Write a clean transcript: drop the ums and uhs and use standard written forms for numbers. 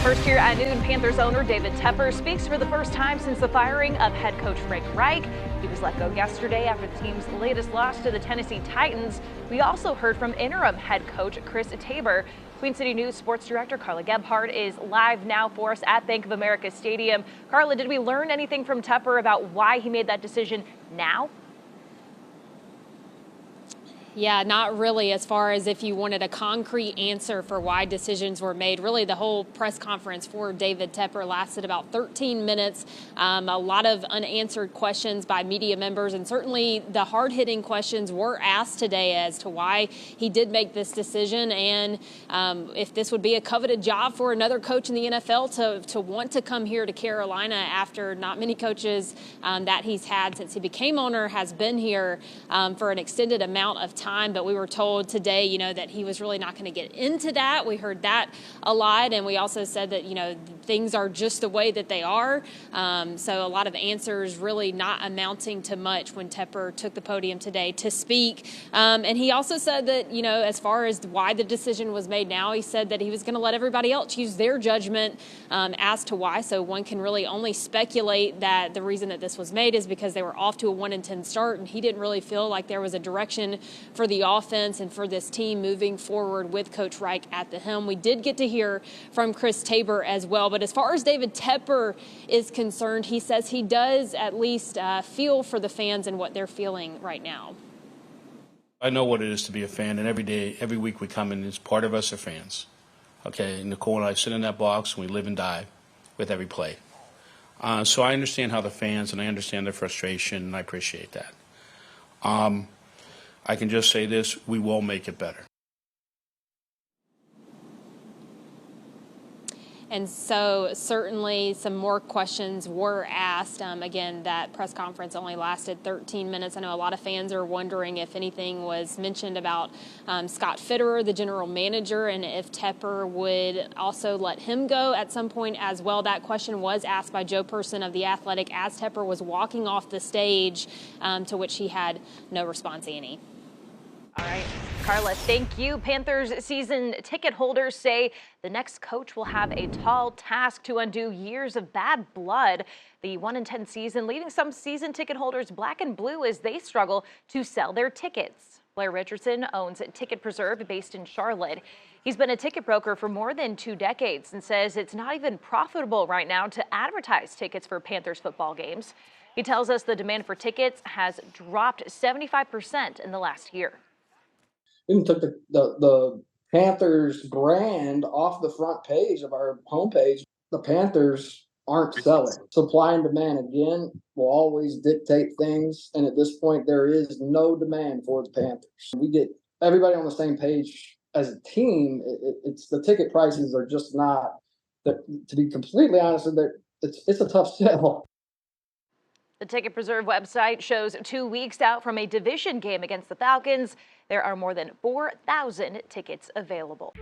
First here at noon, Panthers owner David Tepper speaks for the first time since the firing of head coach Reich. He was let go yesterday after the team's latest loss to the Tennessee Titans. We also heard from interim head coach Tepper. Queen City News sports director Carla is live now for us at Bank of America Stadium. Carla, did we learn anything from Tepper about why he made that decision now? Yeah, not really, as far as if you wanted a concrete answer for why decisions were made. Really, the whole press conference for David Tepper lasted about 13 minutes. A lot of unanswered questions by media members, and certainly the hard-hitting questions were asked today as to why he did make this decision and if this would be a coveted job for another coach in the NFL to want to come here to Carolina after not many coaches that he's had since he became owner has been here for an extended amount of time. But we were told today, that he was really not going to get into that. We heard that a lot. And we also said that, things are just the way that they are. So a lot of answers really not amounting to much when Tepper took the podium today to speak. And he also said that, as far as why the decision was made now, he said that he was going to let everybody else use their judgment as to why. So one can really only speculate that the reason that this was made is because they were off to a 1-10 start, and he didn't really feel like there was a direction for the offense and for this team moving forward with Coach Reich at the helm. We did get to hear from Tepper as well, but as far as David Tepper is concerned, he says he does at least feel for the fans and what they're feeling right now. I know what it is to be a fan, and every day, every week we come in, as part of us are fans. Okay, Nicole and I sit in that box and we live and die with every play. So I understand how the fans, and I understand their frustration, and I appreciate that. I can just say this: we will make it better. And so certainly some more questions were asked. Again, that press conference only lasted 13 minutes. I know a lot of fans are wondering if anything was mentioned about Scott Fitterer, the general manager, and if Tepper would also let him go at some point as well. That question was asked by Joe Person of The Athletic as Tepper was walking off the stage, to which he had no response, Annie. All right, Carla, thank you. Panthers season ticket holders say the next coach will have a tall task to undo years of bad blood. The 1-10 season leaving some season ticket holders black and blue as they struggle to sell their tickets. Blair Richardson owns Ticket Preserve based in Charlotte. He's been a ticket broker for more than 2 decades and says it's not even profitable right now to advertise tickets for Panthers football games. He tells us the demand for tickets has dropped 75% in the last year. Even took the Panthers brand off the front page of our homepage. The Panthers aren't selling. Supply and demand, again, will always dictate things. And at this point, there is no demand for the Panthers. We get everybody on the same page as a team. It's the ticket prices are just not, to be completely honest, it's a tough sell. The Ticket Preserve website shows 2 weeks out from a division game against the Falcons. There are more than 4,000 tickets available.